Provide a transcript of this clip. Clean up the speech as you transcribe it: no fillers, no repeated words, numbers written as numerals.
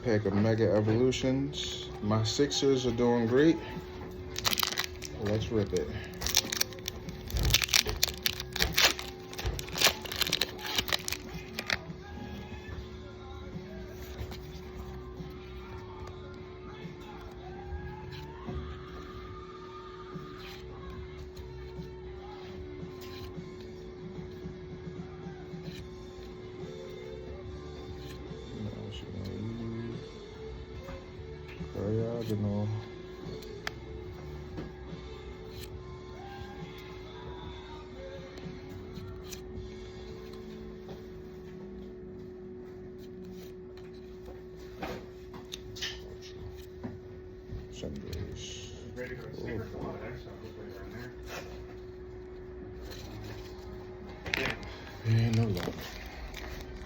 pack of Mega Evolutions. My Sixers are doing great. Let's rip it. Diagonal. Sundays. Ready for a sticker? Come on, excellent.